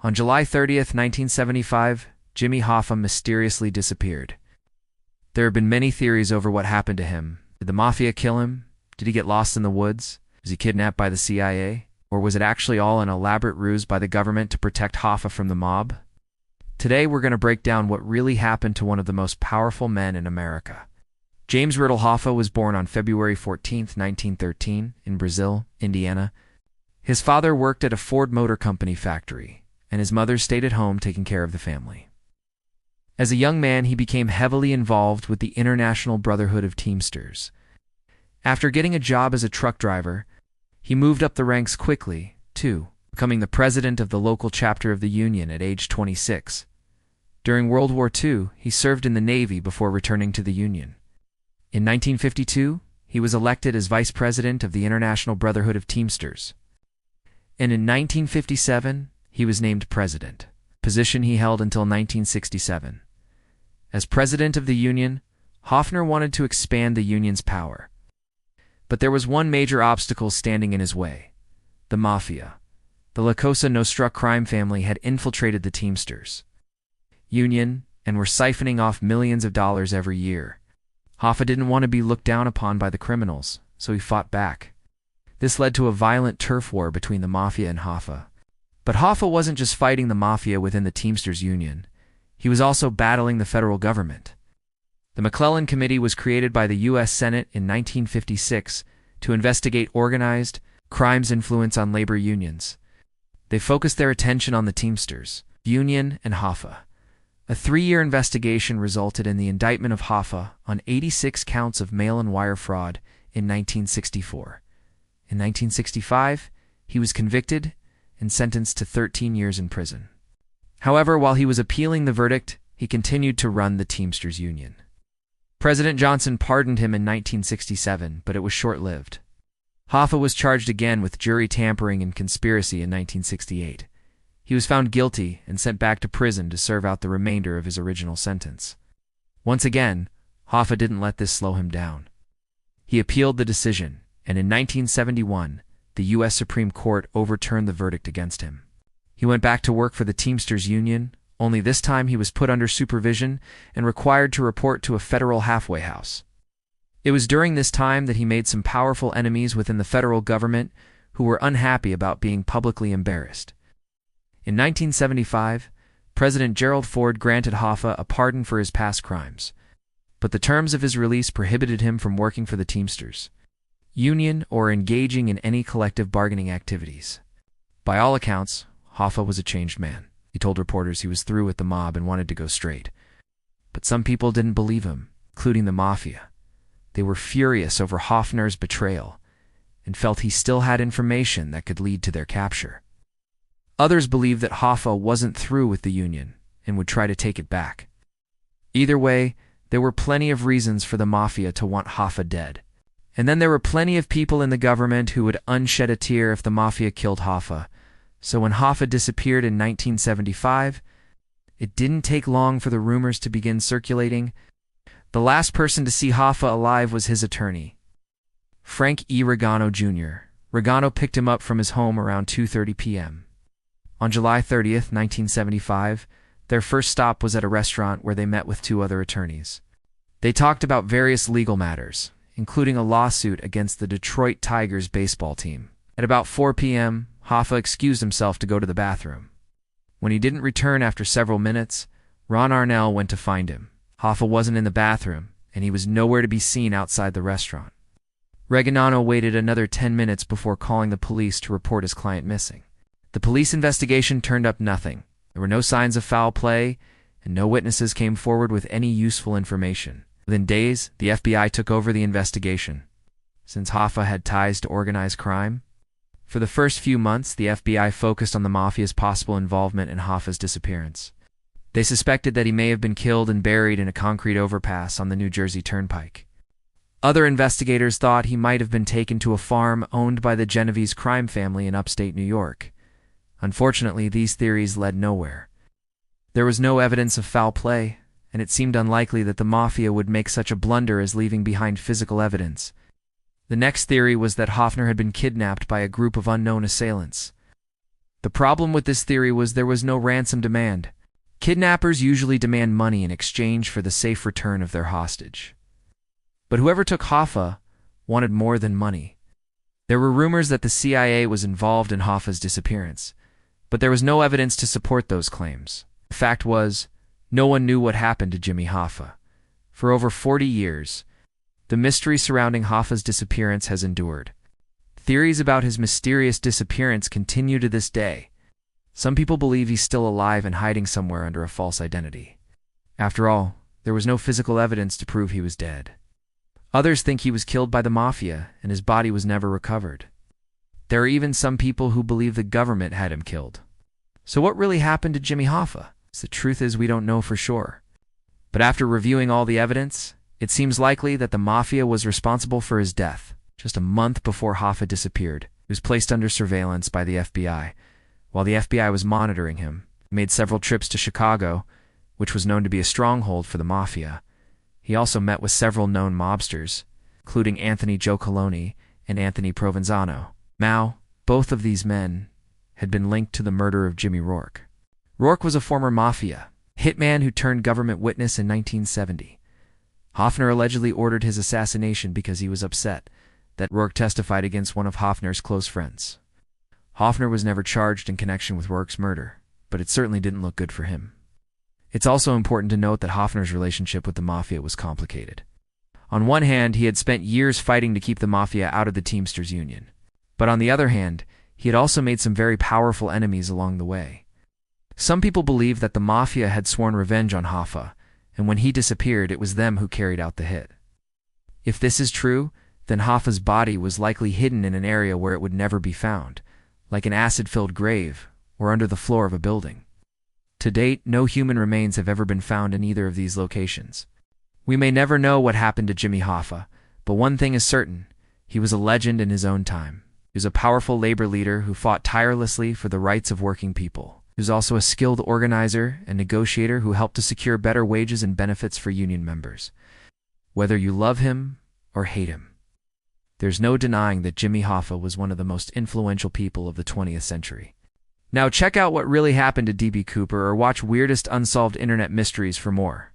On July 30th, 1975, Jimmy Hoffa mysteriously disappeared. There have been many theories over what happened to him. Did the Mafia kill him? Did he get lost in the woods? Was he kidnapped by the CIA? Or was it actually all an elaborate ruse by the government to protect Hoffa from the mob? Today we're going to break down what really happened to one of the most powerful men in America. James Riddle Hoffa was born on February 14, 1913, in Brazil, Indiana. His father worked at a Ford Motor Company factory, and his mother stayed at home taking care of the family. As a young man, he became heavily involved with the International Brotherhood of Teamsters. After getting a job as a truck driver, he moved up the ranks quickly, too, becoming the president of the local chapter of the union at age 26. During World War II, he served in the Navy before returning to the union. In 1952, he was elected as vice president of the International Brotherhood of Teamsters. And in 1957, he was named president, a position he held until 1967. As president of the union, Hoffa wanted to expand the union's power. But there was one major obstacle standing in his way: the Mafia. The La Cosa Nostra crime family had infiltrated the Teamsters union and were siphoning off millions of dollars every year. Hoffa didn't want to be looked down upon by the criminals, so he fought back. This led to a violent turf war between the Mafia and Hoffa. But Hoffa wasn't just fighting the Mafia within the Teamsters union. He was also battling the federal government. The McClellan Committee was created by the U.S. Senate in 1956 to investigate organized crime's influence on labor unions. They focused their attention on the Teamsters union and Hoffa. A 3-year investigation resulted in the indictment of Hoffa on 86 counts of mail-and-wire fraud in 1964. In 1965, he was convicted and sentenced to 13 years in prison. However, while he was appealing the verdict, he continued to run the Teamsters union. President Johnson pardoned him in 1967, but it was short-lived. Hoffa was charged again with jury tampering and conspiracy in 1968. He was found guilty and sent back to prison to serve out the remainder of his original sentence. Once again, Hoffa didn't let this slow him down. He appealed the decision, and in 1971, the U.S. Supreme Court overturned the verdict against him. He went back to work for the Teamsters union, only this time he was put under supervision and required to report to a federal halfway house. It was during this time that he made some powerful enemies within the federal government who were unhappy about being publicly embarrassed. In 1975, President Gerald Ford granted Hoffa a pardon for his past crimes, but the terms of his release prohibited him from working for the Teamsters union or engaging in any collective bargaining activities. By all accounts, Hoffa was a changed man. He told reporters he was through with the mob and wanted to go straight. But some people didn't believe him, including the Mafia. They were furious over Hoffa's betrayal and felt he still had information that could lead to their capture. Others believed that Hoffa wasn't through with the union and would try to take it back. Either way, there were plenty of reasons for the Mafia to want Hoffa dead. And then there were plenty of people in the government who would unshed a tear if the Mafia killed Hoffa. So when Hoffa disappeared in 1975, it didn't take long for the rumors to begin circulating. The last person to see Hoffa alive was his attorney, Frank E. Regano Jr. Regano picked him up from his home around 2:30 p.m. On July 30th, 1975, their first stop was at a restaurant where they met with 2 other attorneys. They talked about various legal matters, including a lawsuit against the Detroit Tigers baseball team. At about 4 p.m., Hoffa excused himself to go to the bathroom. When he didn't return after several minutes, Ron Arnell went to find him. Hoffa wasn't in the bathroom, and he was nowhere to be seen outside the restaurant. Reganano waited another 10 minutes before calling the police to report his client missing. The police investigation turned up nothing. There were no signs of foul play, and no witnesses came forward with any useful information. Within days, the FBI took over the investigation. Since Hoffa had ties to organized crime, for the first few months, the FBI focused on the Mafia's possible involvement in Hoffa's disappearance. They suspected that he may have been killed and buried in a concrete overpass on the New Jersey Turnpike. Other investigators thought he might have been taken to a farm owned by the Genovese crime family in upstate New York. Unfortunately, these theories led nowhere. There was no evidence of foul play, and it seemed unlikely that the Mafia would make such a blunder as leaving behind physical evidence. The next theory was that Hoffa had been kidnapped by a group of unknown assailants. The problem with this theory was there was no ransom demand. Kidnappers usually demand money in exchange for the safe return of their hostage. But whoever took Hoffa wanted more than money. There were rumors that the CIA was involved in Hoffa's disappearance, but there was no evidence to support those claims. The fact was, no one knew what happened to Jimmy Hoffa. For over 40 years, the mystery surrounding Hoffa's disappearance has endured. Theories about his mysterious disappearance continue to this day. Some people believe he's still alive and hiding somewhere under a false identity. After all, there was no physical evidence to prove he was dead. Others think he was killed by the Mafia and his body was never recovered. There are even some people who believe the government had him killed. So what really happened to Jimmy Hoffa? The truth is we don't know for sure. But after reviewing all the evidence, it seems likely that the Mafia was responsible for his death. Just a month before Hoffa disappeared, he was placed under surveillance by the FBI. While the FBI was monitoring him, he made several trips to Chicago, which was known to be a stronghold for the Mafia. He also met with several known mobsters, including Anthony Joe Coloni and Anthony Provenzano. Both of these men had been linked to the murder of Jimmy Rourke. Rourke was a former Mafia hitman who turned government witness in 1970. Hoffner allegedly ordered his assassination because he was upset that Rourke testified against one of Hoffner's close friends. Hoffner was never charged in connection with Rourke's murder, but it certainly didn't look good for him. It's also important to note that Hoffner's relationship with the Mafia was complicated. On one hand, he had spent years fighting to keep the Mafia out of the Teamsters Union. But on the other hand, he had also made some very powerful enemies along the way. Some people believe that the Mafia had sworn revenge on Hoffa, and when he disappeared, it was them who carried out the hit. If this is true, then Hoffa's body was likely hidden in an area where it would never be found, like an acid-filled grave or under the floor of a building. To date, no human remains have ever been found in either of these locations. We may never know what happened to Jimmy Hoffa, but one thing is certain: he was a legend in his own time. He was a powerful labor leader who fought tirelessly for the rights of working people. He was also a skilled organizer and negotiator who helped to secure better wages and benefits for union members. Whether you love him or hate him, there's no denying that Jimmy Hoffa was one of the most influential people of the 20th century. Now check out What Really Happened to D.B. Cooper or watch Weirdest Unsolved Internet Mysteries for more.